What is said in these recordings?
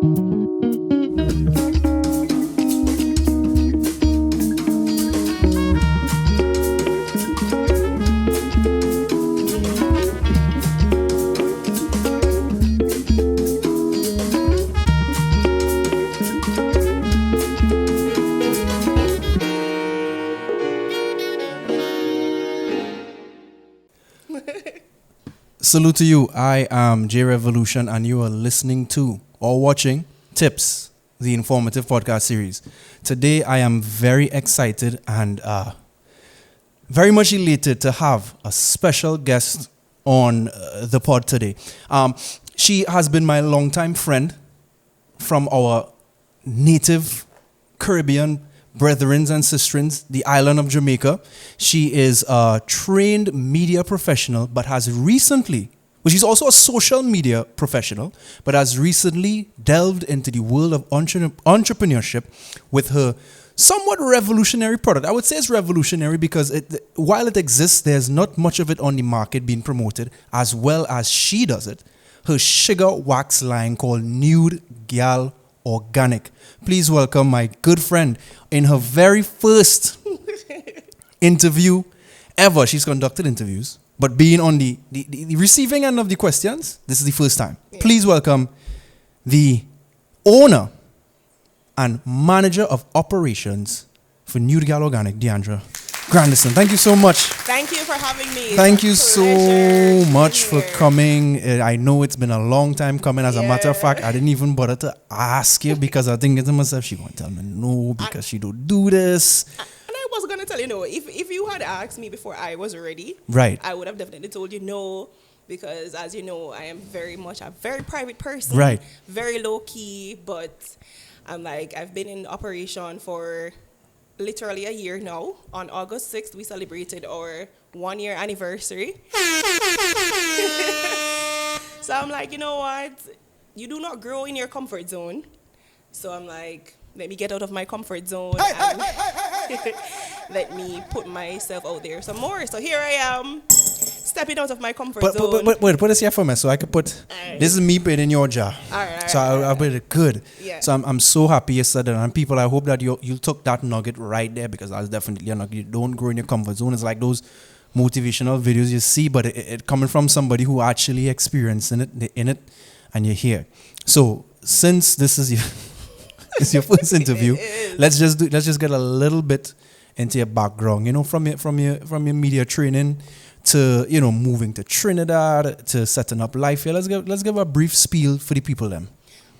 Salute to you. I am J Revolution, and you are listening to or watching Tips, the informative podcast series. Today, I am very excited and very much elated to have a special guest on the pod today. She has been my longtime friend from our native Caribbean brethren and sisterins, the island of Jamaica. She is a trained media professional, but has recently, well, she's also a social media professional, but has recently delved into the world of entrepreneurship with her somewhat revolutionary product. I would say it's revolutionary because while it exists, there's not much of it on the market being promoted as well as she does it. Her sugar wax line called Nude Gyal Organic. Please welcome my good friend in her very first interview ever. She's conducted interviews, but being on the receiving end of the questions, this is the first time. Yeah. Please welcome the owner and manager of operations for Nude Gyal Organic, Diandra Grandison. Thank you so much. Thank you for having me. Thank you so much for coming. I know it's been a long time coming. As a matter of fact, I didn't even bother to ask you because I think to myself, she won't tell me no because she don't do this. And I was going to tell you no. If you had asked me before I was ready, right, I would have definitely told you no because, as you know, I am very much a very private person. Right. Very low key, but I'm like, I've been in operation for literally a year now. On August 6th, we celebrated our 1 year anniversary. So I'm like, you know what? You do not grow in your comfort zone. So I'm like, let me get out of my comfort zone and let me put myself out there some more. So here I am, stepping out of my comfort zone. But wait, put this here for me so I can put, this is me put in your jar. So I'll put it good. Yeah. So I'm so happy you said that. And people, I hope that you took that nugget right there because that's definitely a nugget. You don't grow in your comfort zone. It's like those motivational videos you see, but it coming from somebody who actually experienced in it, and you're here. So since this is it's your first interview, let's just get a little bit into your background. You know, from your media training to, you know, moving to Trinidad to setting up life here. Let's give a brief spiel for the people then.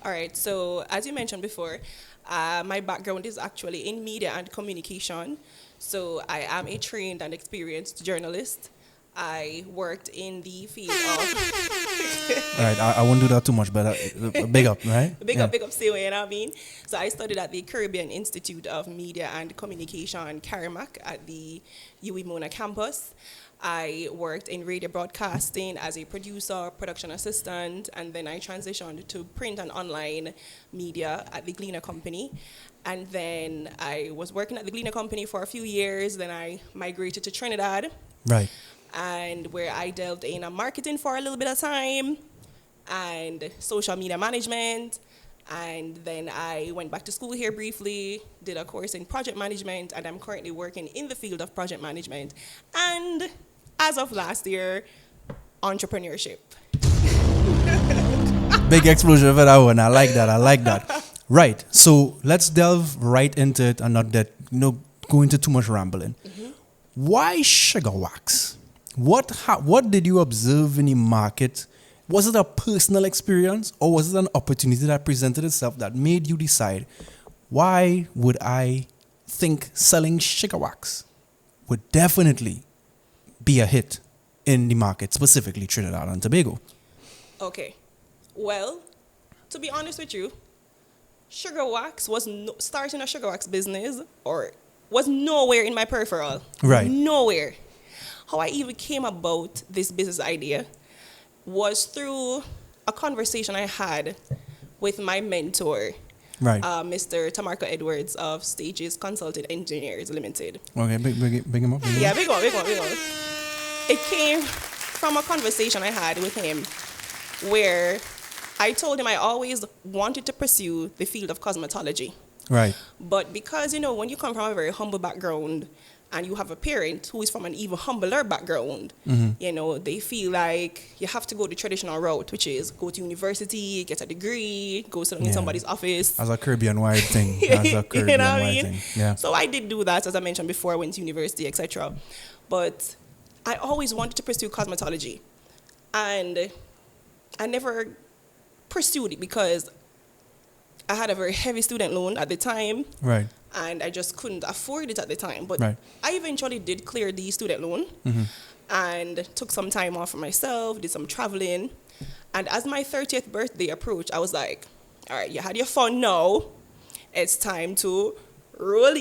All right. So as you mentioned before, my background is actually in media and communication. So I am a trained and experienced journalist. I worked in the field of... All right, I won't do that too much, but big up, right? Big up, see what you know what I mean? So I studied at the Caribbean Institute of Media and Communication, Carimac, at the UWI Mona campus. I worked in radio broadcasting as a producer, production assistant, and then I transitioned to print and online media at the Gleaner Company. And then I was working at the Gleaner Company for a few years, then I migrated to Trinidad. Right. And where I delved in marketing for a little bit of time and social media management. And then I went back to school here briefly, did a course in project management, and I'm currently working in the field of project management. And as of last year, entrepreneurship. Big explosion for that one. I like that. Right. So let's delve right into it and not go into too much rambling. Mm-hmm. Why sugar wax? What did you observe in the market? Was it a personal experience or was it an opportunity that presented itself that made you decide, why would I think selling sugar wax would definitely be a hit in the market, specifically Trinidad and Tobago? Okay. Well, to be honest with you, sugar wax starting a sugar wax business was nowhere in my peripheral. Right. Nowhere. How I even came about this business idea was through a conversation I had with my mentor, right, Mr. Tamarco Edwards of Stages Consulting Engineers Limited. Okay, big him up. Yeah, big one. It came from a conversation I had with him where I told him I always wanted to pursue the field of cosmetology. Right. But because, when you come from a very humble background and you have a parent who is from an even humbler background, they feel like you have to go the traditional route, which is go to university, get a degree, go sit in somebody's office. As a Caribbean-wide thing. Thing. Yeah. So I did do that, as I mentioned before. I went to university, etc. But I always wanted to pursue cosmetology. And I never pursued it because I had a very heavy student loan at the time. Right. And I just couldn't afford it at the time. But right. I eventually did clear the student loan and took some time off for myself, did some traveling. And as my 30th birthday approached, I was like, all right, you had your fun now. It's time to rein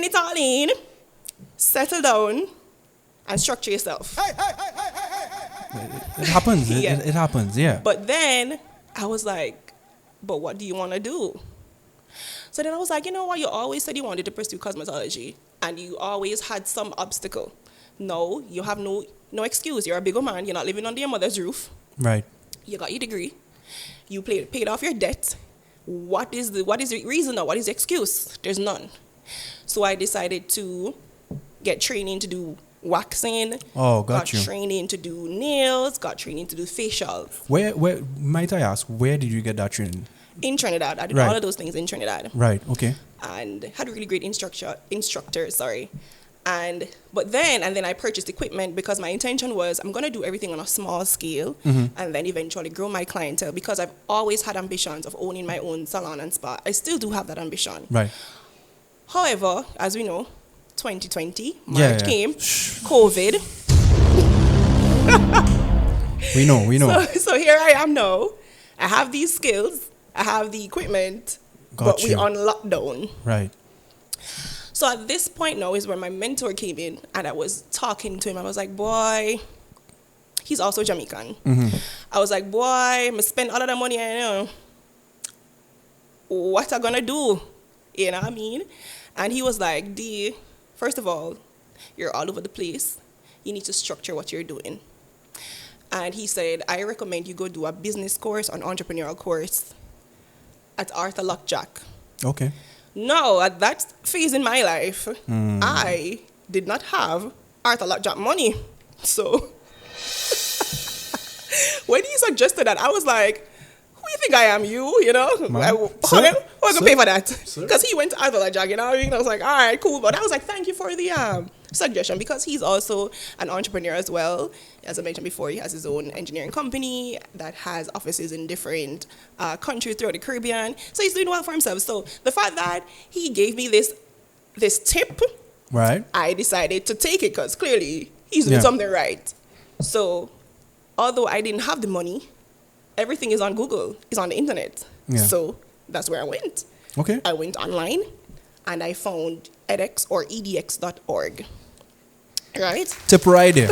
it all in, settle down, and structure yourself. It happens. It happens, yeah. But then I was like, but what do you want to do? So then I was like, you know what? You always said you wanted to pursue cosmetology, and you always had some obstacle. No, you have no excuse. You're a bigger man. You're not living under your mother's roof. Right. You got your degree. You paid off your debt. What is the reason or what is the excuse? There's none. So I decided to get training to do waxing. Oh, got training to do nails. Got training to do facials. Where might I ask? Where did you get that training? In Trinidad. I did all of those things in Trinidad. Right. Okay. And had a really great instructor. Sorry. But then I purchased equipment because my intention was I'm going to do everything on a small scale and then eventually grow my clientele, because I've always had ambitions of owning my own salon and spa. I still do have that ambition. Right. However, as we know, 2020, March came, COVID. We know. So here I am now. I have these skills. I have the equipment. But we're on lockdown. Right. So at this point now is where my mentor came in, and I was talking to him. I was like, boy, he's also Jamaican. I was like, boy, I spend all of the money I know. What I gonna do? You know what I mean? And he was like, D, first of all, you're all over the place. You need to structure what you're doing. And he said, I recommend you go do a business course, an entrepreneurial course at Arthur Lockjack. Okay. No, at that phase in my life, I did not have Arthur Lockjack money. So when he suggested that, I was like, who you think I am, you know? Who's going to pay for that? Because he went to Arthur Lockjack, you know what I mean? I was like, all right, cool. But I was like, thank you for the suggestion, because he's also an entrepreneur as well. As I mentioned before, he has his own engineering company that has offices in different countries throughout the Caribbean. So he's doing well for himself. So the fact that he gave me this tip, right, I decided to take it, because clearly he's doing something right. So although I didn't have the money, everything is on Google, it's on the internet. Yeah. So that's where I went. Okay. I went online and I found edX or edx.org. Right? Tip right there.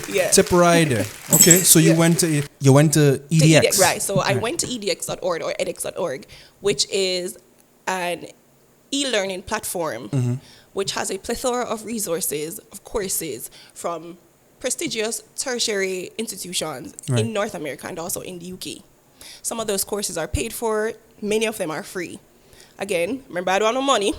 Yeah. Tip right there. Okay, so you went to EDX. Right. So I went to edx.org or edx.org, which is an e-learning platform which has a plethora of resources, of courses from prestigious tertiary institutions in North America and also in the UK. Some of those courses are paid for, many of them are free. Again, remember, I don't have no money.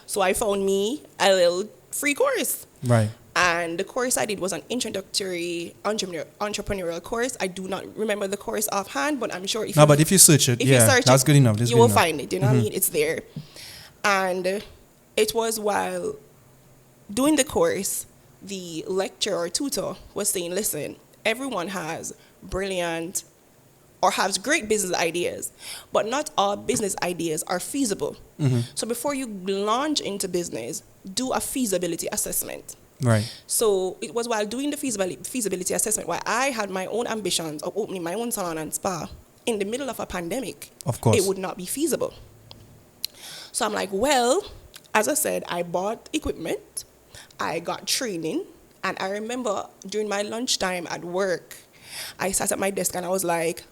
So I found me a little free course. Right. And the course I did was an introductory entrepreneurial course. I do not remember the course offhand, but I'm sure but if you search it, that's good enough. You will find it, you know what I mean? It's there. And it was while doing the course, the lecturer or tutor was saying, listen, everyone has brilliant or has great business ideas, but not all business ideas are feasible. So before you launch into business, do a feasibility assessment. Right. So it was while doing the feasibility assessment why I had my own ambitions of opening my own salon and spa in the middle of a pandemic. Of course. It would not be feasible. So I'm like, well, as I said, I bought equipment, I got training, and I remember during my lunchtime at work, I sat at my desk and I was like,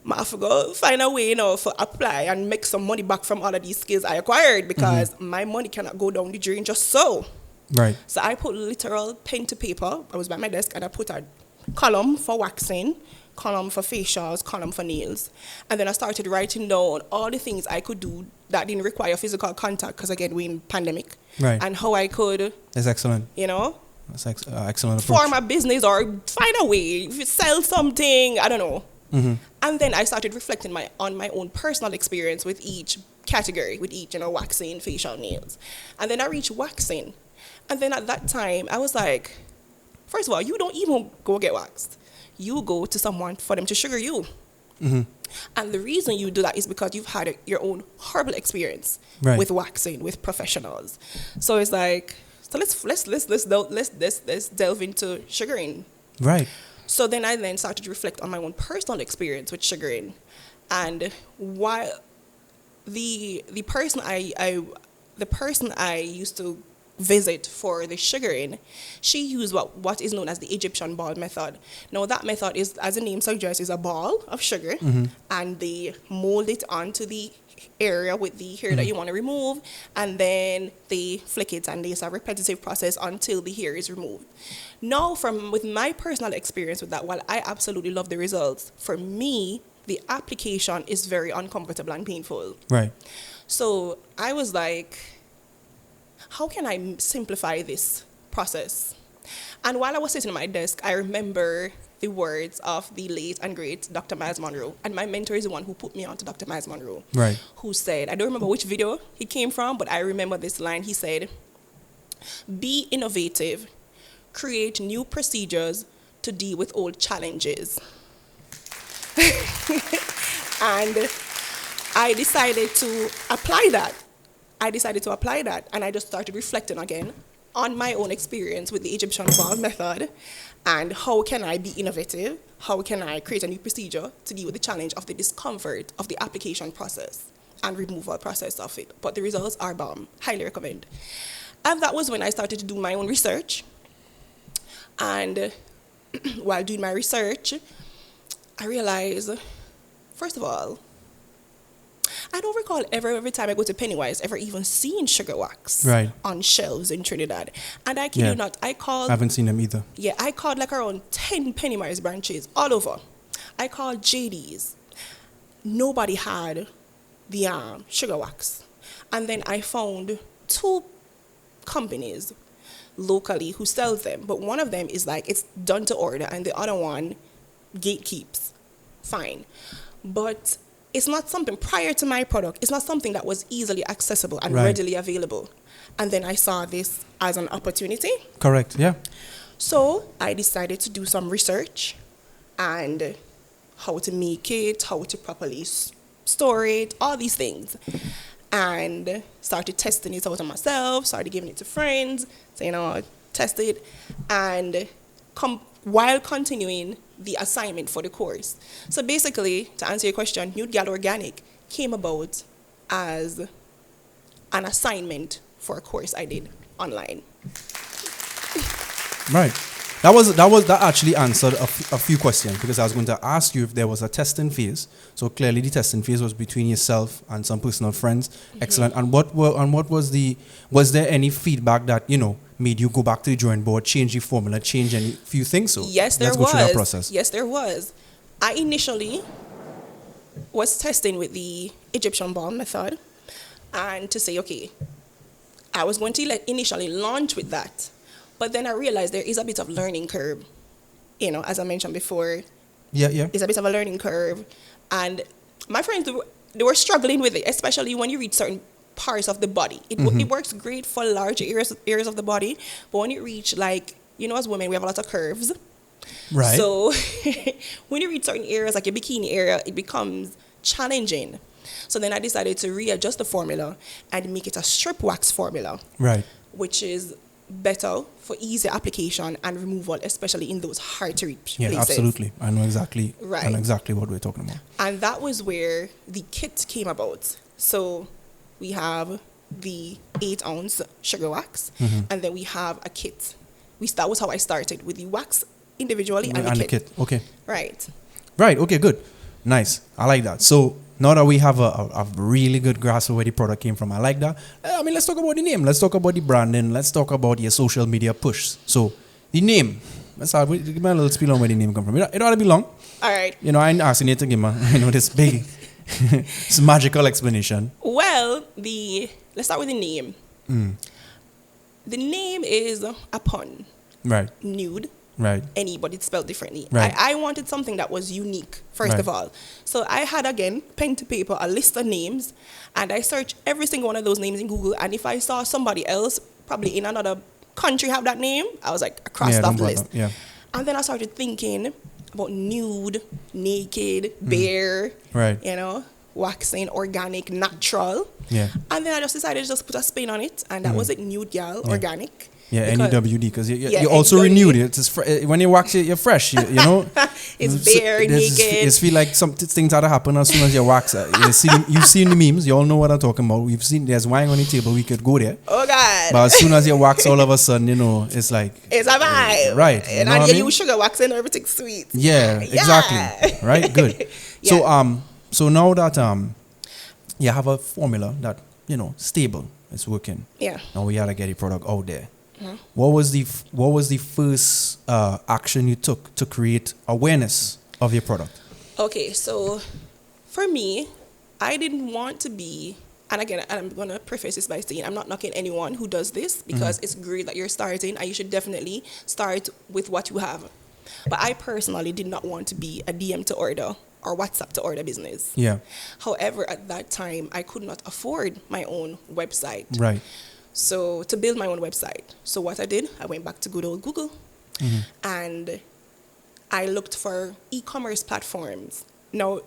I have to go find a way, for apply and make some money back from all of these skills I acquired, because my money cannot go down the drain just so. Right. So I put literal pen to paper. I was by my desk and I put a column for waxing, column for facials, column for nails. And then I started writing down all the things I could do that didn't require physical contact, because again, we're in pandemic. Right. And how I could, That's excellent. That's excellent approach. form a business or find a way, sell something, I don't know. Mm-hmm. And then I started reflecting on my own personal experience with each category, with each, waxing, facial, nails. And then I reached waxing. And then at that time, I was like, first of all, you don't even go get waxed. You go to someone for them to sugar you. Mm-hmm. And the reason you do that is because you've had your own horrible experience with waxing, with professionals. So it's like, so let's delve into sugaring. Right. So then I started to reflect on my own personal experience with sugaring, and while the person I used to visit for the sugaring, she used what is known as the Egyptian ball method. Now that method is, as the name suggests, is a ball of sugar, and they mold it onto the area with the hair that you want to remove, and then they flick it, and it's a repetitive process until the hair is removed. Now, with my personal experience with that, while I absolutely love the results, for me, the application is very uncomfortable and painful. Right. So I was like, how can I simplify this process? And while I was sitting at my desk, I remember the words of the late and great Dr. Miles Monroe. And my mentor is the one who put me on to Dr. Miles Monroe. Right. Who said, I don't remember which video he came from, but I remember this line. He said, be innovative, create new procedures to deal with old challenges. And I decided to apply that. And I just started reflecting again on my own experience with the Egyptian ball method, and how can I be innovative? How can I create a new procedure to deal with the challenge of the discomfort of the application process and removal process of it? But the results are bomb. Highly recommend. And that was when I started to do my own research. And while doing my research, I realized, first of all, I don't recall every time I go to Pennywise ever even seeing sugar wax on shelves in Trinidad. And I kid you not, I haven't seen them either. Yeah, I called like around 10 Pennywise branches all over. I called JD's. Nobody had the sugar wax. And then I found 2 companies locally who sells them. But one of them is like, it's done to order, and the other one gatekeeps. Fine. But it's not something, prior to my product, it's not something that was easily accessible and readily available. And then I saw this as an opportunity. Correct, yeah. So I decided to do some research and how to make it, how to properly store it, all these things. And started testing it out on myself, started giving it to friends, so, test it. And while continuing the assignment for the course. So basically, to answer your question, Gyal Organic came about as an assignment for a course I did online. Right. That actually answered a few questions, because I was going to ask you if there was a testing phase. So clearly the testing phase was between yourself and some personal friends. Mm-hmm. Excellent. And was there any feedback that, made you go back to the drawing board, change the formula, change any few things? So yes, there was. Let's go through that process. Yes, there was. I initially was testing with the Egyptian ball method, and to say, okay, I was going to initially launch with that. But then I realized there is a bit of learning curve, as I mentioned before. Yeah. It's a bit of a learning curve. And my friends, they were struggling with it, especially when you reach certain parts of the body. It works great for larger areas of the body, but when you reach, as women, we have a lot of curves. Right. So when you reach certain areas, like your bikini area, it becomes challenging. So then I decided to readjust the formula and make it a strip wax formula. Right. Which is better for easier application and removal, especially in those hard to reach places. Absolutely. I know exactly what we're talking about. And that was where the kit came about. So we have the 8-ounce sugar wax, and then we have a kit. That was how I started, with the wax individually and the kit. Okay. Right. Okay, good. Nice. I like that. So now that we have a really good grasp of where the product came from, I like that. Let's talk about the name. Let's talk about the branding. Let's talk about your social media push. So the name. Let's start with, give me a little spiel on where the name come from. It ought to be long. All right. You know, I ain't asking you to give me, this big, this magical explanation. Well, let's start with the name. The name is a pun. Right. Nude. Right. Any, but it's spelled differently. Right. I wanted something that was unique, first of all. So I had, again, pen to paper, a list of names, and I searched every single one of those names in Google, and if I saw somebody else, probably in another country, have that name, I was like, I crossed off the list. Yeah. And then I started thinking about nude, naked, bare, right. Waxing, organic, natural. Yeah. And then I just decided to just put a spin on it, and that was it, nude Gyal, organic. Yeah, NEWD, because you also renewed it. When you wax it, you're fresh. You know, it's bare, naked. It feel like some things that happen as soon as you wax it. You've seen the memes. You all know what I'm talking about. We've seen there's wine on the table. We could go there. Oh God! But as soon as you wax, all of a sudden, it's like it's a vibe, right? And you use sugar waxing, everything's sweet. Yeah, exactly. Right, good. Yeah. So now that you have a formula that stable, it's working. Yeah. Now we gotta get the product out there. What was the first action you took to create awareness of your product? Okay, so for me, I didn't want to be, and again, I'm going to preface this by saying I'm not knocking anyone who does this, because it's great that you're starting, and you should definitely start with what you have. But I personally did not want to be a DM to order or WhatsApp to order business. Yeah. However, at that time, I could not afford my own website. Right. So to build my own website. So what I did, I went back to good old Google and I looked for e-commerce platforms. Now,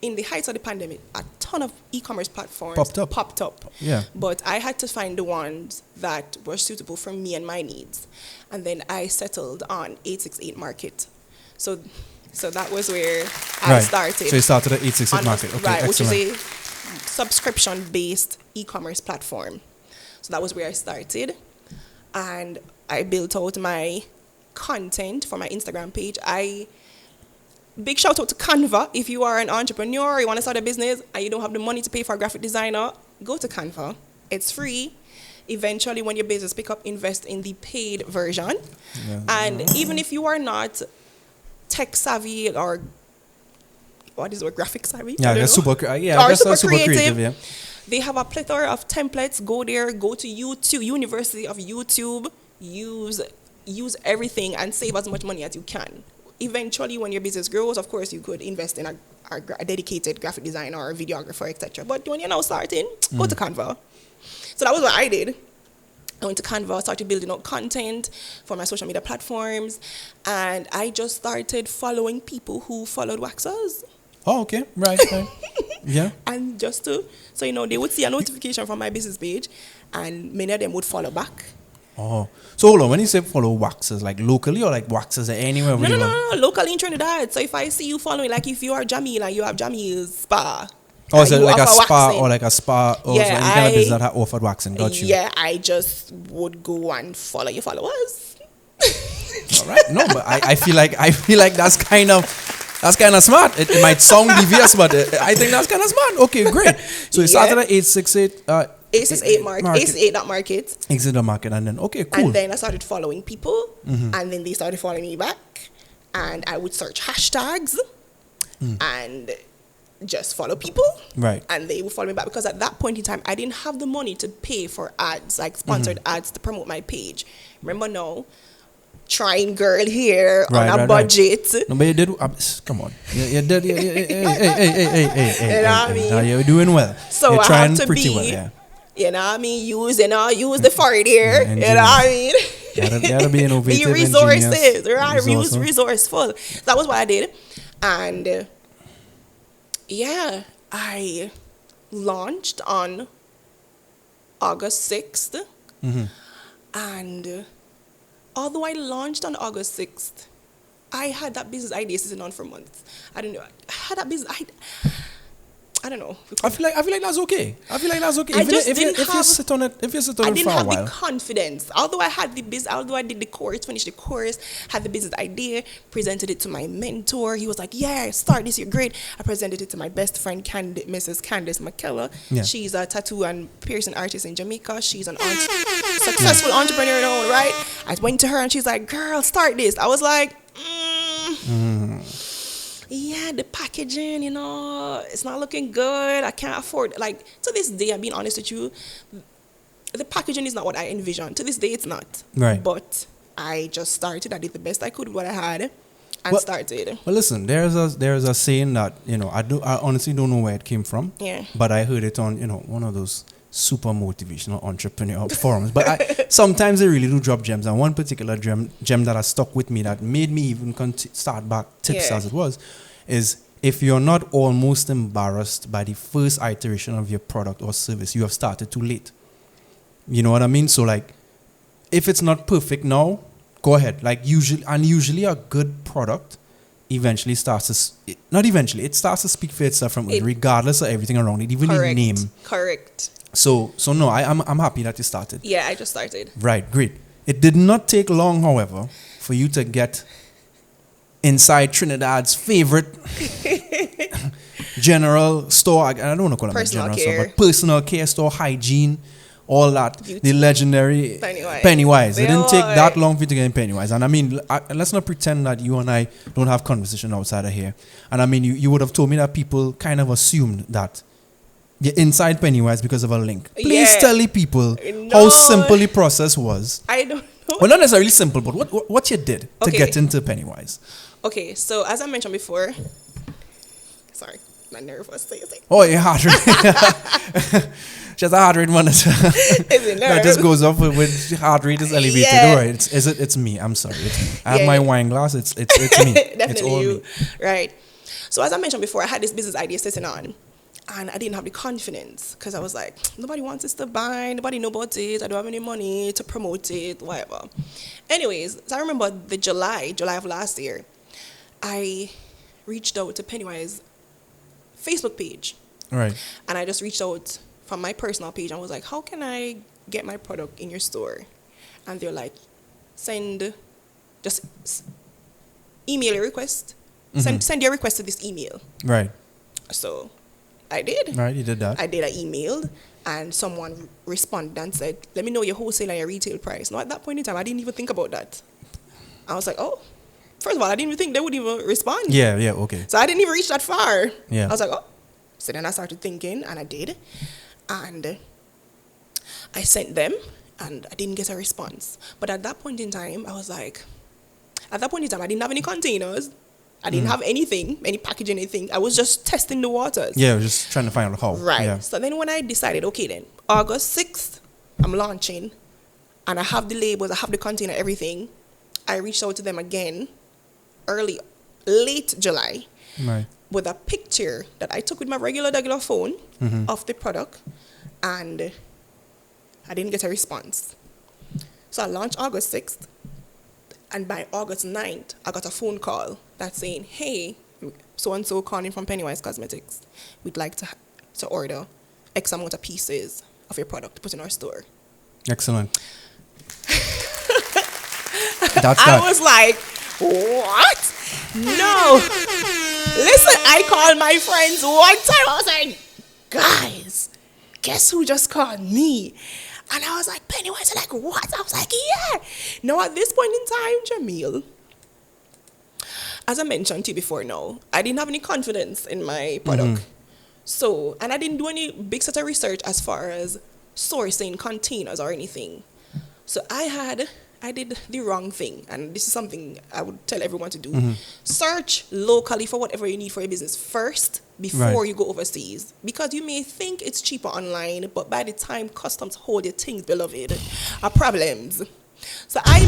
in the height of the pandemic, a ton of e-commerce platforms popped up. Yeah. But I had to find the ones that were suitable for me and my needs. And then I settled on 868 Market. So that was where I started. So you started at 868 Market. Okay, right, excellent. which is a subscription-based e-commerce platform. So that was where I started, and I built out my content for my Instagram page. Big shout out to Canva. If you are an entrepreneur, you want to start a business, and you don't have the money to pay for a graphic designer, go to Canva. It's free. Eventually, when your business pick up, invest in the paid version. Yeah. And even if you are not tech savvy or what is it, graphic savvy? Yeah, that's super creative. Yeah. They have a plethora of templates. Go there, go to YouTube, University of YouTube, use everything and save as much money as you can. Eventually, when your business grows, of course, you could invest in a dedicated graphic designer or a videographer, etc. But when you're now starting, go to Canva. So that was what I did. I went to Canva, started building out content for my social media platforms, and I just started following people who followed waxers. Oh, okay. Right. Yeah. And just so they would see a notification from my business page, and many of them would follow back. Oh. So hold on, when you say follow waxers, like locally or like waxers anywhere? No, locally in Trinidad. So if I see you following, like if you are Jamil and you have Jamil's spa. Oh, so like a spa waxing. Or like a spa or any kind of business that offered waxing, got you? Yeah, I just would go and follow your followers. All right. No, but I feel like that's kind of smart. It might sound devious, but I think that's kind of smart. Okay, great. So it started at 868. 868 Market. 868.market. 868 Market, and then okay, cool. And then I started following people, and then they started following me back, and I would search hashtags, and just follow people, right? And they would follow me back, because at that point in time, I didn't have the money to pay for ads, like sponsored ads to promote my page. Remember now. Trying girl here on a budget. Right. No, but you did. Come on, you did. Hey. You know what I mean? Now you're doing well. So you're trying to pretty be, well, yeah. You know what I mean? Use the foreign here. You know what I mean? You gotta be innovative. Be resources, right? Resourceful. So that was what I did, and I launched on August 6th, and. Although I launched on August 6th, I had that business idea sitting on for months. I don't know. I had that business I don't know. I feel like that's okay. If you sit on it for a while. I didn't have the confidence. Although I did the course, finished the course, had the business idea, presented it to my mentor. He was like, "Yeah, start this. You're great." I presented it to my best friend, Mrs. Candice McKellar. Yeah. She's a tattoo and piercing artist in Jamaica. She's an successful entrepreneur in her own right. I went to her and she's like, "Girl, start this." I was like, yeah, the packaging, it's not looking good. I can't afford it. Like, to this day, I'm being honest with you, the packaging is not what I envisioned. To this day, it's not. Right. But I just started. I did the best I could with what I had and started. Well, listen, there's a saying that, I honestly don't know where it came from. Yeah. But I heard it on, one of those super motivational entrepreneur forums. But sometimes they really do drop gems. And one particular gem that has stuck with me that made me even start back tips as it was, is if you're not almost embarrassed by the first iteration of your product or service, you have started too late. You know what I mean? So like, if it's not perfect now, go ahead. Like usually a good product eventually starts to, it starts to speak for itself from regardless of everything around it, even the name. Correct. So no, I'm happy that you started. Yeah, I just started. Right, great. It did not take long, however, for you to get inside Trinidad's favorite general store. I don't want to call it Personal general care. store, but personal care store, hygiene, all that. Beauty. The legendary Pennywise. It didn't take that long for you to get in Pennywise. And I mean, let's not pretend that you and I don't have conversation outside of here. And I mean, you would have told me that people kind of assumed that you're inside Pennywise because of a link. Please tell the people how simple the process was. I don't know. Well, not necessarily simple, but what you did to get into Pennywise. Okay, so as I mentioned before, sorry, my nervous. Oh, your heart rate. She has a heart rate monitor. That just goes up with heart rate is elevated. Yeah. All right, it's me. I'm sorry. I have my wine glass. It's me. Definitely it's all you. me. Right. So as I mentioned before, I had this business idea sitting on. And I didn't have the confidence because I was like, nobody wants this to buy, nobody know about it, I don't have any money to promote it, whatever. Anyways, so I remember the July of last year, I reached out to Pennywise Facebook page. Right. And I just reached out from my personal page and was like, how can I get my product in your store? And they're like, just email your request. Send your request to this email. Right. So I did. Right, you did that. I did. I emailed, and someone responded and said, let me know your wholesale and your retail price. Now, at that point in time, I didn't even think about that. I was like, oh, first of all, I didn't even think they would even respond. Yeah, okay. So I didn't even reach that far. Yeah. I was like, oh. So then I started thinking, and I did. And I sent them, and I didn't get a response. But at that point in time, I didn't have any containers. I didn't have anything, any packaging, anything. I was just testing the waters. Yeah, just trying to find out how. Right. Yeah. So then when I decided, okay then, August 6th, I'm launching, and I have the labels, I have the container, everything. I reached out to them again, late July, Right. with a picture that I took with my regular phone of the product, and I didn't get a response. So I launched August 6th, and by August 9th, I got a phone call that's saying, hey, so-and-so calling from Pennywise Cosmetics. We'd like to order X amount of pieces of your product to put in our store. Excellent. That's that. I was like, what? No. Listen, I called my friends one time. I was like, guys, guess who just called me? And I was like, Pennywise, like, what? I was like, yeah. Now, at this point in time, Jamil, as I mentioned to you before now, I didn't have any confidence in my product. So, and I didn't do any big set of research as far as sourcing containers or anything. So I did the wrong thing. And this is something I would tell everyone to do. Search locally for whatever you need for your business first before you go overseas. Because you may think it's cheaper online, but by the time customs hold your things, beloved, are problems. So I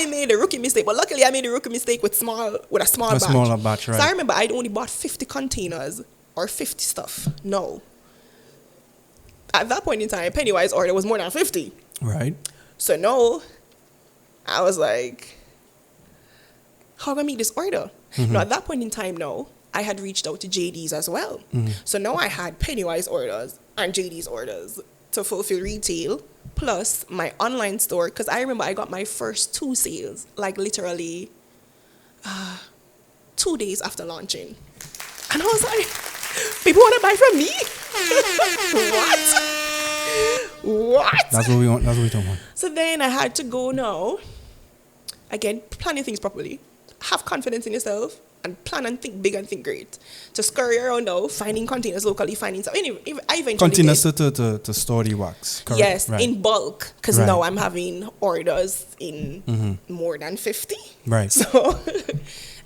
made a rookie mistake. But luckily I made a rookie mistake with a small batch. Smaller batch, right. So I remember I'd only bought 50 containers or 50 stuff. No. At that point in time, Pennywise order was more than 50. Right. So no, I was like, how can I meet this order? No, at that point in time, no, I had reached out to JD's as well. So now I had Pennywise orders and JD's orders to fulfill retail, plus my online store, because I remember I got my first 2 sales, like literally 2 days after launching. And I was like, people want to buy from me? What? That's what we want. That's what we don't want. So then I had to go now, again, planning things properly. have confidence in yourself and plan and think big and think great. To scurry around now, finding containers locally, finding stuff. Anyway, I eventually Containers to store the wax. Correct. Yes, right. in bulk, because Right. now I'm having orders in more than 50. Right. So,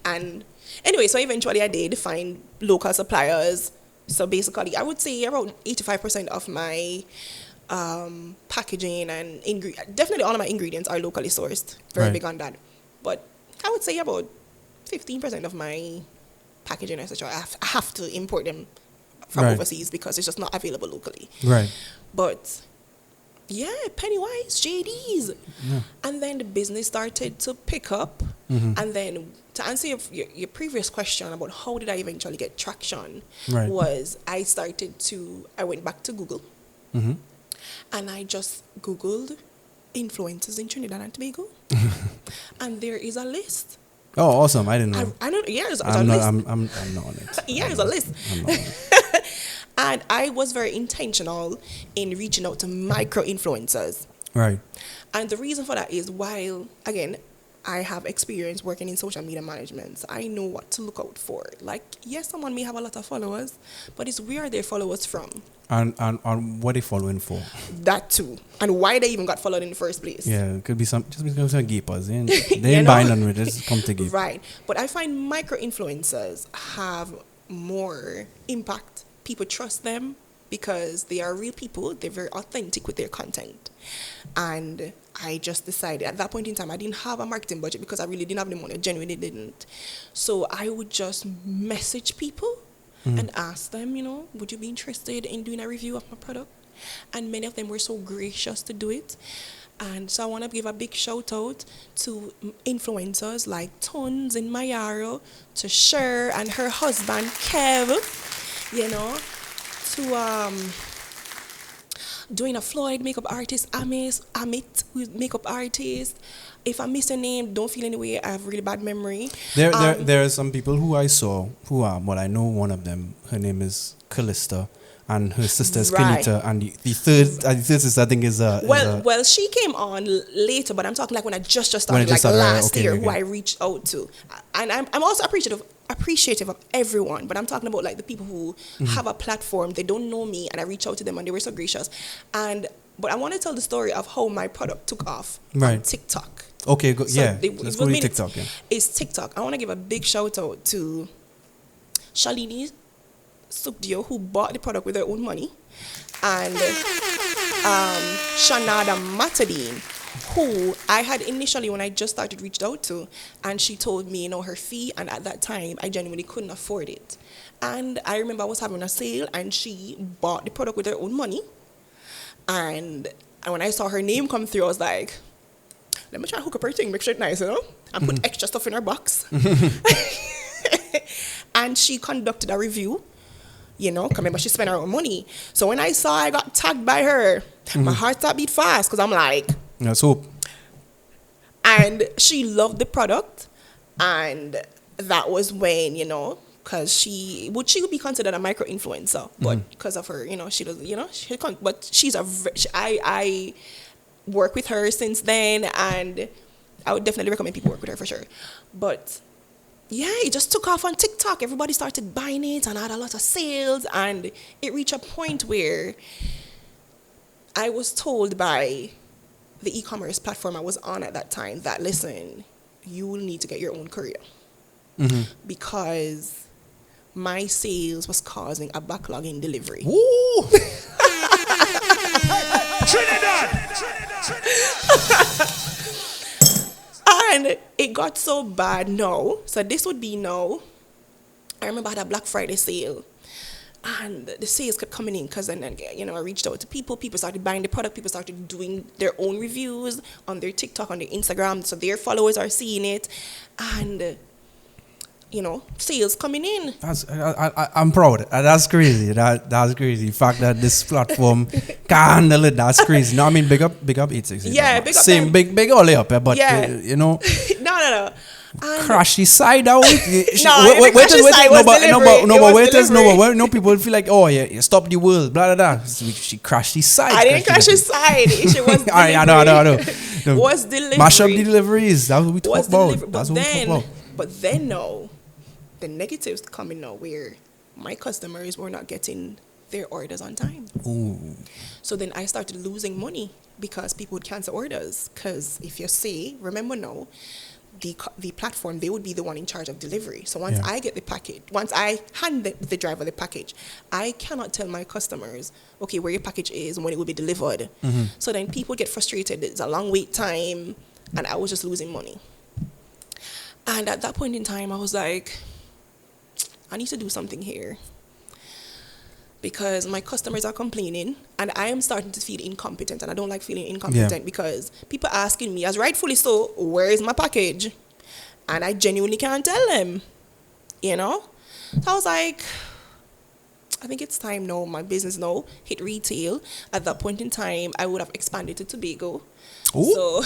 and anyway, so eventually I did find local suppliers. So basically, I would say around 85% of my packaging and definitely all of my ingredients are locally sourced. Very Right. big on that. But I would say about 15% of my packaging, etc. I have to import them from Right. overseas because it's just not available locally. Right. But yeah, Pennywise, JD's. Yeah. And then the business started to pick up. And then to answer your previous question about how did I eventually get traction, Right. was I went back to Google and I just Googled influencers in Trinidad and Tobago. And there is a list. Oh, awesome! I didn't know. I don't, yeah, there's a I'm not. list. I'm not on it. Yeah, there's a list. I'm not on it. And I was very intentional in reaching out to micro influencers. Right. And the reason for that is while, again, I have experience working in social media management, so I know what to look out for. Like, yes, someone may have a lot of followers, but it's where their followers from. And what they following for? That too. And why they even got followed in the first place. Yeah, it could be some gapers. They ain't You know? buying none with it. Just come to gape. Right. But I find micro influencers have more impact. People trust them because they are real people. They're very authentic with their content. And I just decided at that point in time, I didn't have a marketing budget because I really didn't have the money. I genuinely didn't. So I would just message people and ask them, would you be interested in doing a review of my product? And many of them were so gracious to do it. And so I want to give a big shout out to influencers like Tons in Mayaro, to Cher and her husband Kev, to doing a Floyd makeup artist, Amit, who's makeup artist. If I miss a name, don't feel any way. I have really bad memory. There are some people who I saw who are, well, I know one of them. Her name is Callista, and her sister is Right. Kenita, and the third sister I think is Well, she came on later, but I'm talking like when I just When started, it just like started, right, last okay, year, okay. who I reached out to, and I'm also appreciative of everyone, but I'm talking about like the people who have a platform. They don't know me, and I reach out to them, and they were so gracious. But I want to tell the story of how my product took off on Right. TikTok. Okay, go, So yeah. they- Let's it go was to made- TikTok. Yeah. It's TikTok. I want to give a big shout out to Shalini Sukdio, who bought the product with her own money, and Shanada Matadine, who I had initially when I just started reached out to, and she told me, her fee, and at that time I genuinely couldn't afford it. And I remember I was having a sale, and she bought the product with her own money. And when I saw her name come through, I was like, let me try and hook up her thing, make sure it's nice, and put extra stuff in her box. And she conducted a review, because remember she spent her own money. So when I saw I got tagged by her, my heart started beat fast because I'm like, Let's hope. and she loved the product, and that was when, because she would be considered a micro influencer, but because of her, she doesn't, but I work with her since then, and I would definitely recommend people work with her for sure. But yeah, it just took off on TikTok. Everybody started buying it and had a lot of sales, and it reached a point where I was told by the e-commerce platform I was on at that time that, listen, you will need to get your own courier because my sales was causing a backlog in delivery. Woo! Trinidad! And it got so bad now. So this would be now. I remember I had a Black Friday sale. And the sales kept coming in because then, I reached out to people. People started buying the product. People started doing their own reviews on their TikTok, on their Instagram. So their followers are seeing it. And, sales coming in. I'm proud. That's crazy. That's crazy. The fact that this platform can handle it, that's crazy. No, I mean, big up 868. Yeah, big up Same, them. big all up, but, Yeah. No. And Crash the side out. No, people will feel like, oh yeah, you stop the world, blah blah blah. She crashed the side. I didn't crash his side. It was delivery. I know. Was delivery. Mash up the deliveries. That's what we talk Was about. delivery. But That's what we talk then about. But then now, the negatives coming now where my customers were not getting their orders on time. Ooh. So then I started losing money because people would cancel orders. Because if you say, remember now, the platform, they would be the one in charge of delivery. So once I get the package, once I hand the driver the package, I cannot tell my customers, okay, where your package is and when it will be delivered. So then people get frustrated. It's a long wait time, and I was just losing money. And at that point in time, I was like, I need to do something here. Because my customers are complaining and I am starting to feel incompetent, and I don't like feeling incompetent because people are asking me, as rightfully so, where is my package? And I genuinely can't tell them, you know? So I was like, I think it's time now, my business now hit retail. At that point in time, I would have expanded to Tobago. Ooh. So,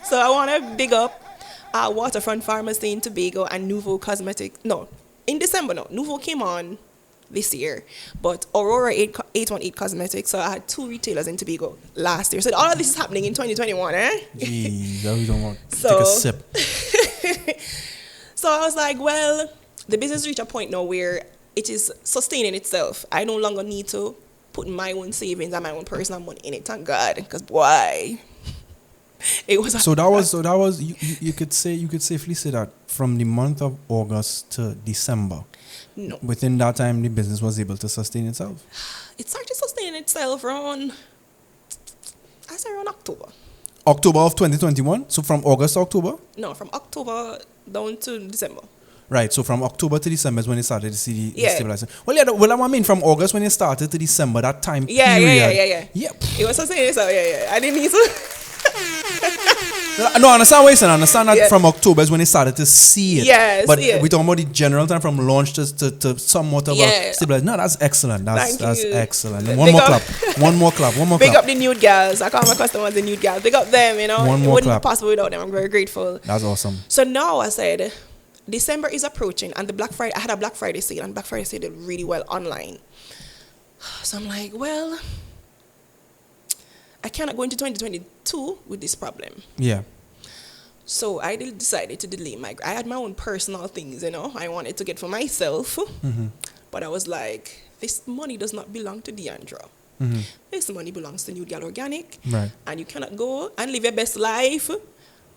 so I want to big up Waterfront Pharmacy in Tobago and Nouveau Cosmetics. No, in December, no. Nouveau came on this year, but Aurora 818 Cosmetics. So I had 2 retailers in Tobago last year. So all of this is happening in 2021, eh? Jeez, I really don't want to So, take a sip. So I was like, well, the business reached a point now where it is sustaining itself. I no longer need to put my own savings and my own personal money in it. Thank God, because boy, it was. So that was you could safely say that from the month of August to December. No. Within that time, the business was able to sustain itself. It started sustaining itself around, I say around October. October of 2021. So from August to October. No, from October down to December. Right, so from October to December is when you started to see the stabilization. Well, I mean, from August when you started to December, that time period. Yeah. Yep. It was sustaining itself, yeah. I didn't need to. No, I understand what you're saying. I understand that from October is when they started to see it. Yes, but we're talking about the general time from launch to somewhat of a stabilization. No, that's excellent. That's excellent. And one more clap. Big up the nude gals. I call my customers the nude gals. Big up them, you know. One more it wouldn't clap. be possible without them. I'm very grateful. That's awesome. So now I said, December is approaching, and I had a Black Friday sale, and Black Friday sale did really well online. So I'm like, well, I cannot go into 2022 with this problem. Yeah. So I decided to delay I had my own personal things, you know, I wanted to get for myself. But I was like, this money does not belong to Diandra. This money belongs to New Gyal Organic. Right. And you cannot go and live your best life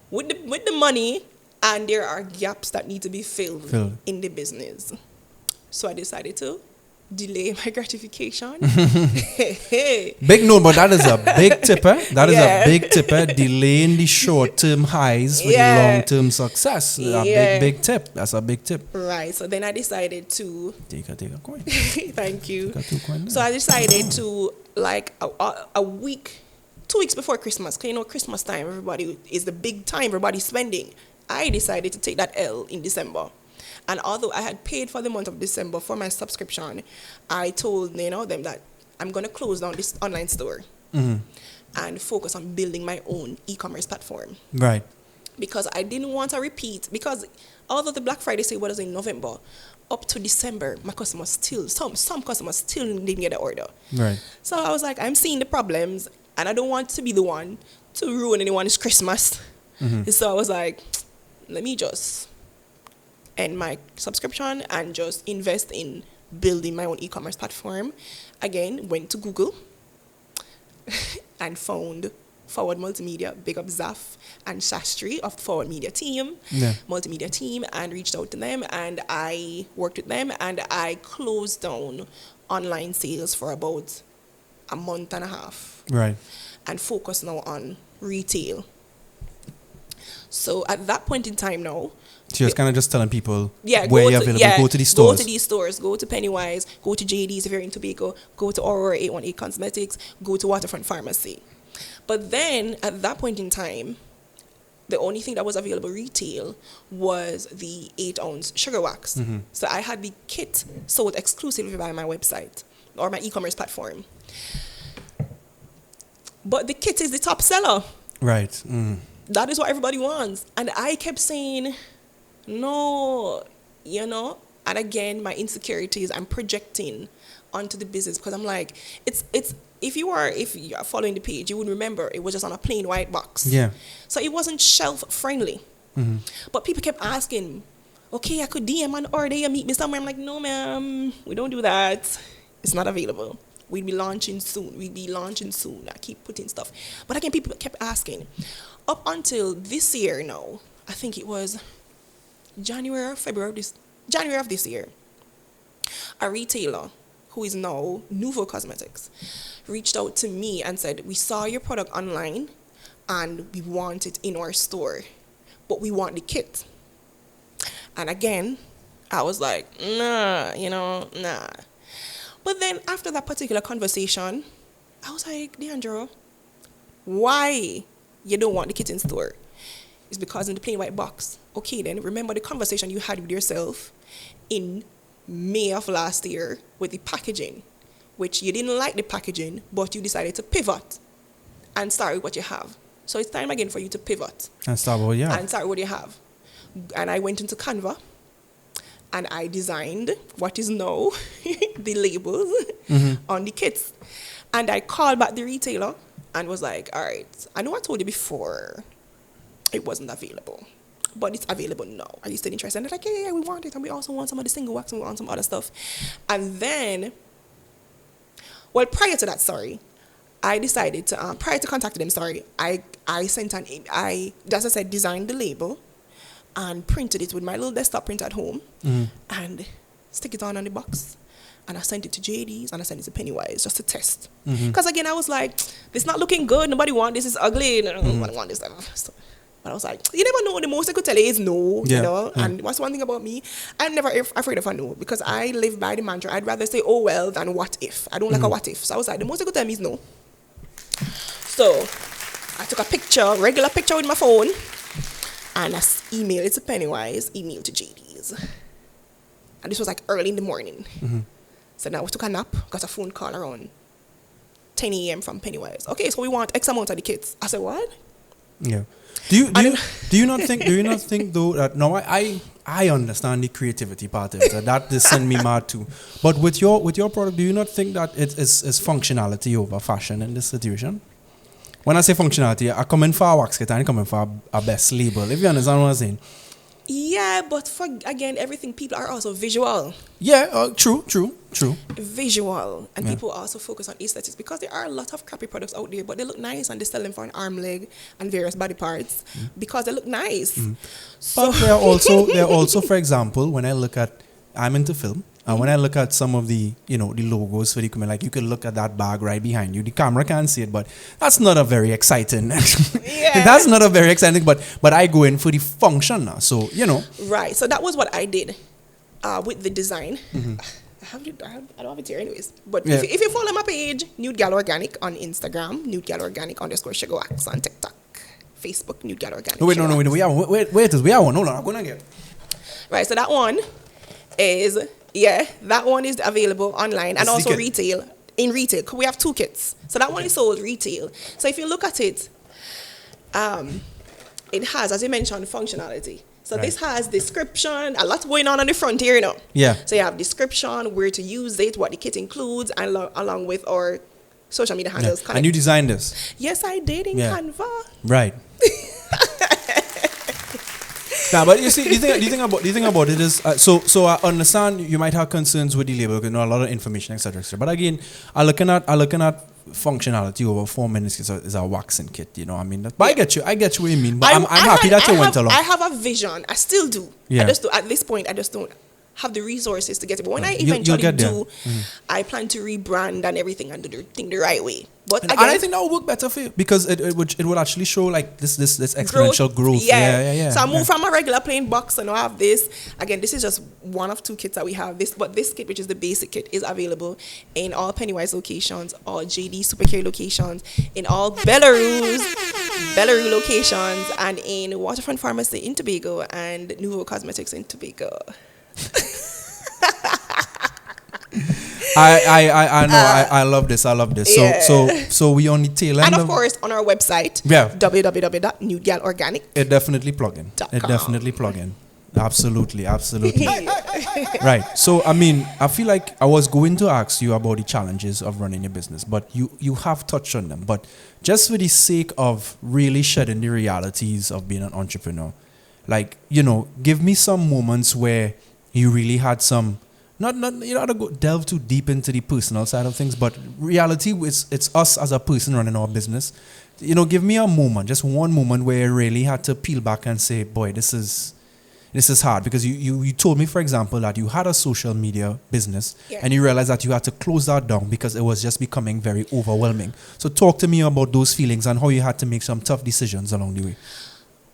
with the money, and there are gaps that need to be filled in the business. So I decided to delay my gratification. Big no, but that is a big tipper. That is a big tipper. Delaying the short-term highs for the long-term success. A big tip. That's a big tip. Right. So then I decided to take a coin. Thank you. Take a 2 coin. So I decided to, like, a week, 2 weeks before Christmas, because you know Christmas time, everybody is the big time, everybody's spending. I decided to take that L in December. And although I had paid for the month of December for my subscription, I told them that I'm going to close down this online store and focus on building my own e-commerce platform. Right. Because I didn't want to repeat, because although the Black Friday sale was in November, up to December, my customers still, some customers still didn't get the order. Right. So I was like, I'm seeing the problems, and I don't want to be the one to ruin anyone's Christmas. So I was like, let me just end my subscription and just invest in building my own e-commerce platform. Again, went to Google and found Forward Multimedia, big up Zaf and Shastri of the Forward Media team, multimedia team, and reached out to them, and I worked with them, and I closed down online sales for about a month and a half. Right. And focused now on retail. So at that point in time now, so you're kind of just telling people where you're available. Go to these Go stores. to these stores. Go to Pennywise. Go to JD's if you're in Tobago. Go to Aurora 818 Cosmetics. Go to Waterfront Pharmacy. But then, at that point in time, the only thing that was available retail was the 8-ounce sugar wax. So I had the kit sold exclusively by my website or my e-commerce platform. But the kit is the top seller. Right. That is what everybody wants. And I kept saying, no, And again, my insecurities, I'm projecting onto the business because I'm like, it's if you are following the page, you would remember it was just on a plain white box. Yeah. So it wasn't shelf friendly. Mm-hmm. But people kept asking, okay, I could DM an order, you meet me somewhere. I'm like, no, ma'am, we don't do that. It's not available. We'll be launching soon. I keep putting stuff. But again, people kept asking. Up until this year now, I think it was January of this year, a retailer who is now Nouveau Cosmetics reached out to me and said, we saw your product online and we want it in our store, but we want the kit. And again, I was like, nah. But then after that particular conversation, I was like, Diandra, why you don't want the kit in store? It's because in the plain white box. Okay, then remember the conversation you had with yourself in May of last year with the packaging, which you didn't like the packaging, but you decided to pivot and start with what you have. So it's time again for you to pivot. And start with what you have. And start with what you have. And I went into Canva and I designed what is now the labels on the kits. And I called back the retailer and was like, all right, I know I told you before it wasn't available, but it's available now. Are you still interested? And they're like, yeah, we want it. And we also want some of the single wax and we want some other stuff. And then, well, prior to that, I decided to, prior to contacting them, I sent as I said, designed the label and printed it with my little desktop print at home and stick it on the box. And I sent it to JD's and I sent it to Pennywise just to test. Because again, I was like, this not looking good. Nobody want this. It's ugly. Nobody want this. So, but I was like, you never know. The most I could tell you is no, you know. Yeah. And what's one thing about me? I'm never afraid of a no because I live by the mantra. I'd rather say, oh, well, than what if. I don't like a what if. So I was like, the most I could tell me is no. So I took a picture, regular picture with my phone, and I emailed it to Pennywise, emailed to JD's. And this was like early in the morning. So now I took a nap, got a phone call around 10 a.m. from Pennywise. Okay, so we want X amount of the kits. I said, what? Yeah. Do you not think though that no, I understand the creativity part of it. That just send me mad too. But with your product, do you not think that it is functionality over fashion in this situation? When I say functionality, I come in for a wax kit and I come in for a best label. If you understand what I'm saying. Yeah, but for again, everything people are also visual. Yeah, true. Visual, and people also focus on aesthetics because there are a lot of crappy products out there, but they look nice and they sell them for an arm, leg, and various body parts because they look nice. So but there are also, for example, when I look at, I'm into film. And when I look at some of the, the logos for the equipment, like you can look at that bag right behind you. The camera can't see it, but that's not a very exciting. That's not a very exciting, but I go in for the function now. So, Right. So that was what I did with the design. I don't have it here anyways. But if you follow my page, Nude Gyal Organic on Instagram, Nude Gyal Organic _Sugar Wax on TikTok, Facebook, Nude Gyal Organic. Wait, we have one. Hold on, I'm going to get. Right. So that one is... Yeah, that one is available online and also retail. In retail, we have two kits. So that one is sold retail. So if you look at it, it has, as you mentioned, functionality. So this has description, a lot going on the front here, Yeah. So you have description, where to use it, what the kit includes, and along with our social media handles. Yeah. And you designed this? Yes, I did in Canva. Right. Nah, but you see, the thing about it is, so I understand you might have concerns with the label, because a lot of information, etc. But again, I looking at functionality over 4 minutes is a waxing kit, But I get you what you mean. But I'm happy that you went along. I have a vision. I still do. Yeah. At this point, I just don't have the resources to get it. But when I eventually do, I plan to rebrand and everything and do the thing the right way. But again, I think that will work better for you because it would actually show like this exponential growth. Yeah. So I moved from a regular plain box and now I have this. Again, this is just one of two kits that we have. But this kit, which is the basic kit, is available in all Pennywise locations, all JD Supercare locations, in all Belarus locations, and in Waterfront Pharmacy in Tobago and Nouveau Cosmetics in Tobago. I know. I love this. Yeah. So we on the tail end. And of course on our website, yeah, www.nudegyalorganic. It definitely plug in. Absolutely. Right. So, I mean, I feel like I was going to ask you about the challenges of running your business, but you have touched on them. But just for the sake of really shedding the realities of being an entrepreneur, like, give me some moments where you really had some, not you don't have to go delve too deep into the personal side of things, but reality is it's us as a person running our business. Give me a moment, just one moment where you really had to peel back and say, boy, this is hard, because you told me, for example, that you had a social media business, and you realized that you had to close that down because it was just becoming very overwhelming. So talk to me about those feelings and how you had to make some tough decisions along the way.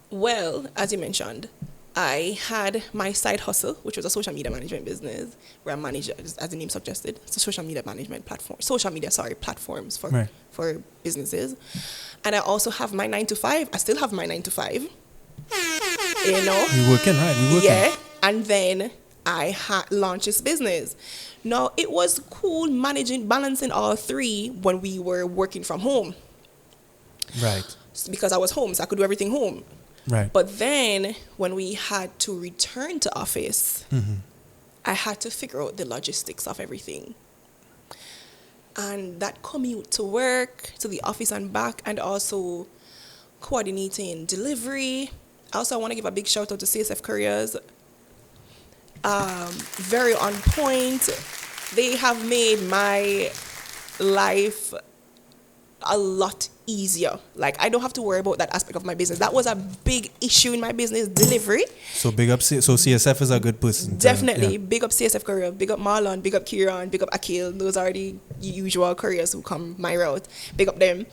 Well, as you mentioned, I had my side hustle, which was a social media management business where I managed, as the name suggested, it's a social media management platform, platforms for businesses. And I also have my 9 to 5. I still have my 9 to 5. We're working, right? Yeah. And then I launched this business. Now, it was cool balancing all three when we were working from home. Right. Because I was home, so I could do everything home. Right. But then when we had to return to office, I had to figure out the logistics of everything. And that commute to work, to the office and back, and also coordinating delivery. Also, I want to give a big shout out to CSF Couriers. Very on point. They have made my life a lot easier. Like, I don't have to worry about that aspect of my business. That was a big issue in my business, delivery. So big up. So CSF is a good person. Definitely. Big up CSF Courier, big up Marlon, big up Kieran, big up Akil. Those are the usual couriers who come my route. Big up them.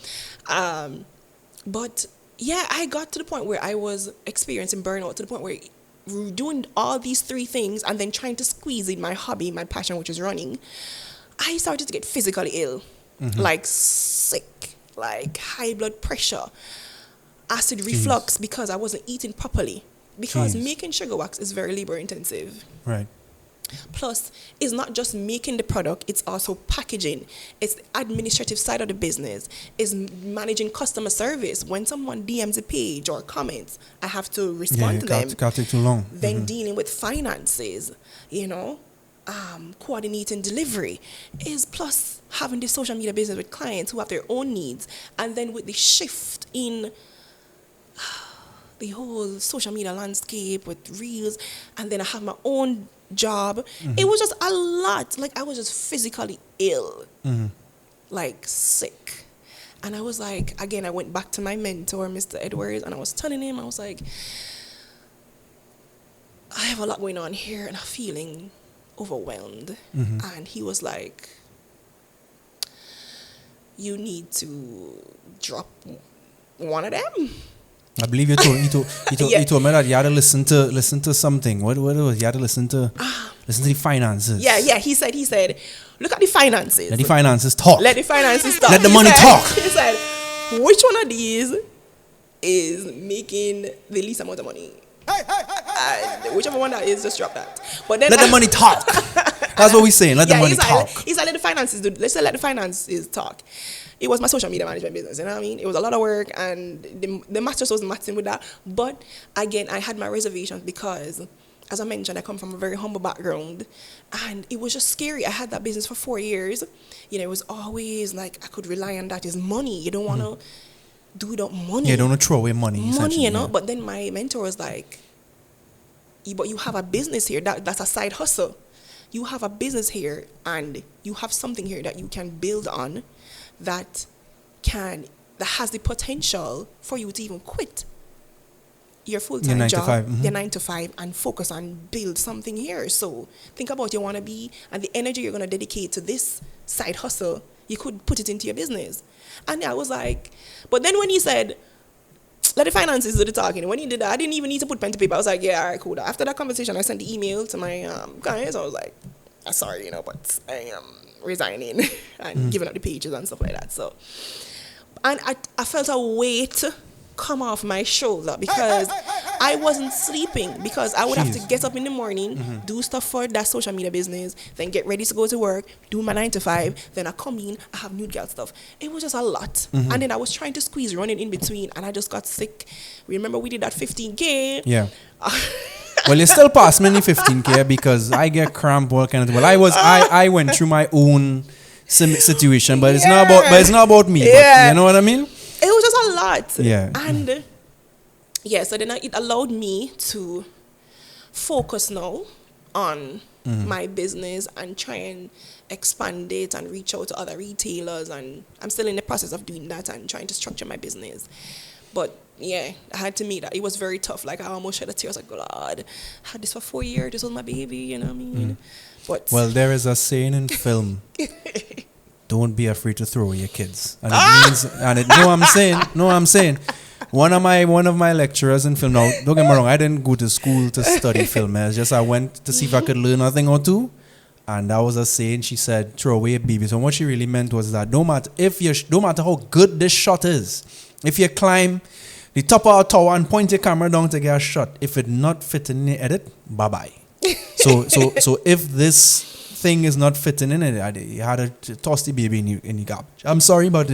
But yeah, I got to the point where I was experiencing burnout, to the point where doing all these three things and then trying to squeeze in my hobby, my passion, which is running, I started to get physically ill. Like sick, like high blood pressure, acid reflux, because I wasn't eating properly. Because making sugar wax is very labor intensive. Right. Plus, it's not just making the product, it's also packaging. It's the administrative side of the business. It's managing customer service. When someone DMs a page or comments, I have to respond to them. Can't take too long. Then dealing with finances, coordinating delivery, is plus having the social media business with clients who have their own needs. And then with the shift in the whole social media landscape with reels, and then I have my own job. It was just a lot. Like, I was just physically ill, like sick. And I was like, again, I went back to my mentor, Mr. Edwards, and I was telling him, I was like, I have a lot going on here and I'm feeling overwhelmed. And he was like, you need to drop one of them. I believe you told me that you had to listen to something. What it was? You had to listen to the finances. Yeah. He said, look at the finances. Let the finances talk. Let the finances talk. Let the money talk. He said, which one of these is making the least amount of money? Whichever one that is, just drop that. But then let the money talk. That's what we're saying. Let the money talk. He's like, let the finances do. Let's say let the finances talk. It was my social media management business, you know what I mean? It was a lot of work, and the masters was matching with that. But again, I had my reservations because, as I mentioned, I come from a very humble background, and it was just scary. I had that business for 4 years. It was always like I could rely on that. Is money. You don't want to do without money. Yeah, don't want to throw away money. Money, But then my mentor was like, but you have a business here. That's a side hustle. You have a business here, and you have something here that you can build on, that has the potential for you to even quit your full-time job, your 9 to 5, and focus on build something here. So think about you want to be, and the energy you're going to dedicate to this side hustle, you could put it into your business. And I was like, but then when he said, let the finances do the talking, when he did that, I didn't even need to put pen to paper. I was like, yeah, all right, cool. After that conversation, I sent the email to my guys. I was like, I'm sorry, but I am resigning and giving up the pages and stuff like that. So, and I felt a weight come off my shoulder because I wasn't sleeping, because I would have to get up in the morning, do stuff for that social media business, then get ready to go to work, do my 9 to 5, then I come in, I have nude girl stuff. It was just a lot. And then I was trying to squeeze running in between, and I just got sick. Remember we did that 15K? Yeah. Well, you still pass me in the 15K because I get cramp all kind of. Well, I went through my own situation, but it's not about me. Yeah. But you know what I mean? It was just a lot. Yeah. And so then it allowed me to focus now on my business and try and expand it and reach out to other retailers, and I'm still in the process of doing that and trying to structure my business. But yeah, I had to meet that. It was very tough. Like I almost shed a tear. I was like, God, I had this for 4 years. This was my baby, you know what I mean? But well, there is a saying in film. Don't be afraid to throw your kids. And it means, and it, no, I'm saying. One of my lecturers in film, now don't get me wrong, I didn't go to school to study film. It's just I went to see if I could learn a thing or two. And that was a saying. She said, throw away a baby. So what she really meant was that no matter how good this shot is, if you climb the top of a tower and point your camera down to get a shot, if it not fitting in the edit, bye-bye. So if this thing is not fitting in it, you had to toss the baby in the garbage. I'm sorry, but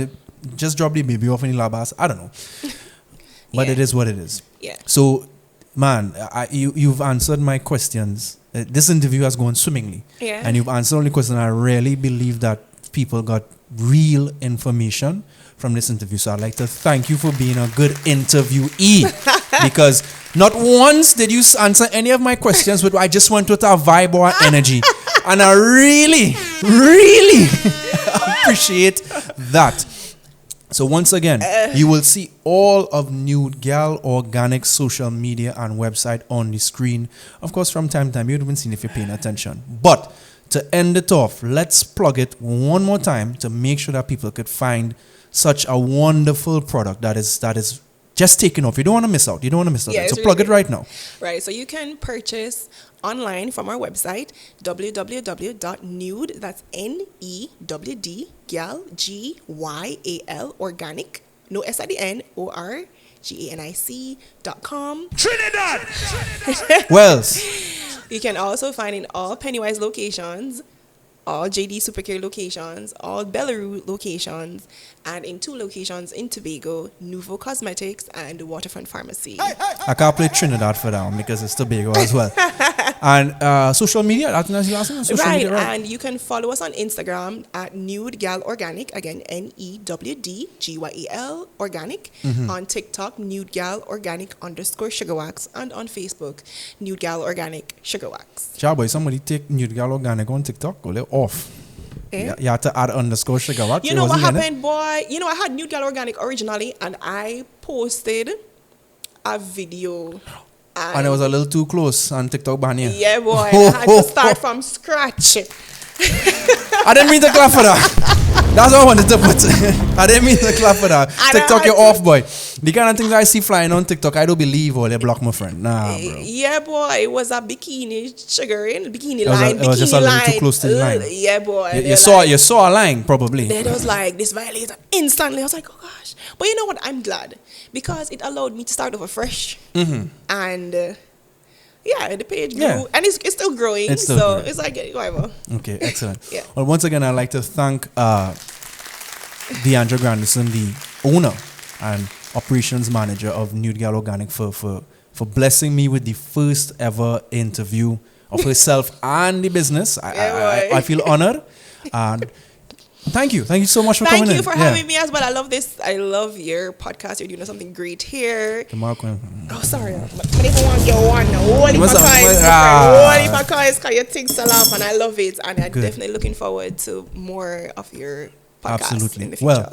just drop the baby off in the labas. I don't know. But it is what it is. Yeah. So, man, you've answered my questions. This interview has gone swimmingly. Yeah. And you've answered all the questions. I really believe that people got real information from this interview. So I'd like to thank you for being a good interviewee. Because not once did you answer any of my questions, but I just went with our vibe or our energy. And I really, really appreciate that. So once again, you will see all of Nude Gyal Organic social media and website on the screen. Of course, from time to time, you haven't seen if you're paying attention. But to end it off, let's plug it one more time to make sure that people could find such a wonderful product that is just taking off. You don't want to miss out. Yeah, So plug it right now. Right. So you can purchase online from our website, www.nude, that's NEWD, Gyal, GYAL, organic, no S at the end, ORGANIC.com. Trinidad! Wells. You can also find in all Pennywise locations, all JD Supercare locations, all Belarus locations, and in 2 locations in Tobago, Nouveau Cosmetics and Waterfront Pharmacy. I can't play Trinidad for that one because it's Tobago as well. And social media, that's the last one. Social media, right? And you can follow us on Instagram at Nude Gyal Organic, again NEWDGYAL Organic. On TikTok, Nude Gyal Organic _Sugar Wax, and on Facebook, Nude Gyal Organic Sugar Wax. Boy, somebody take Nude Gyal Organic on TikTok, go off. Eh? You have to add _sugar wax. You know what happened, boy? You know, I had Nude Gyal Organic originally, and I posted a video. And it was a little too close on TikTok ban here. Yeah, boy. I had to start from scratch. I didn't mean to clap for that. That's what I wanted to put. I didn't mean to clap for that. TikTok, you're off, boy. The kind of things I see flying on TikTok, I don't believe or they block my friend. Nah, bro. Yeah, boy. It was a bikini sugaring, bikini It line. was just a little too close to the line. Yeah, boy. You saw a line, probably. Then it was like, this violator instantly. I was like, oh gosh. But you know what? I'm glad because it allowed me to start over fresh. And the page grew. Yeah. And it's still growing. It's like, whatever. Okay, excellent. Yeah. Well, once again, I'd like to thank Diandra Grandison, the owner and operations manager of Nude Gyal Organic, for blessing me with the first ever interview of herself and the business. I feel honored. And thank you so much for coming in. Thank you for having me as well. I love this. I love your podcast. You're doing something great here. Oh, sorry. But if I want to get one, what if I call you think so laugh, and I love it. And I'm definitely looking forward to more of your podcast in the future. Well,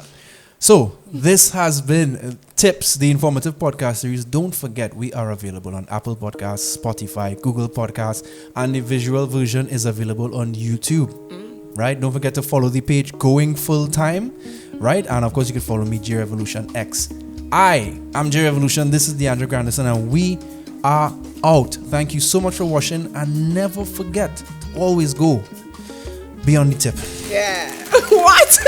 so this has been Tips, the informative podcast series. Don't forget, we are available on Apple Podcasts, Spotify, Google Podcasts, and the visual version is available on YouTube. Right? Don't forget to follow the page Going Full Time. Right? And of course, you can follow me, J Revolution X. I am J Revolution. This is Diandra Grandison, and we are out. Thank you so much for watching, and never forget to always go beyond the tip. Yeah. What?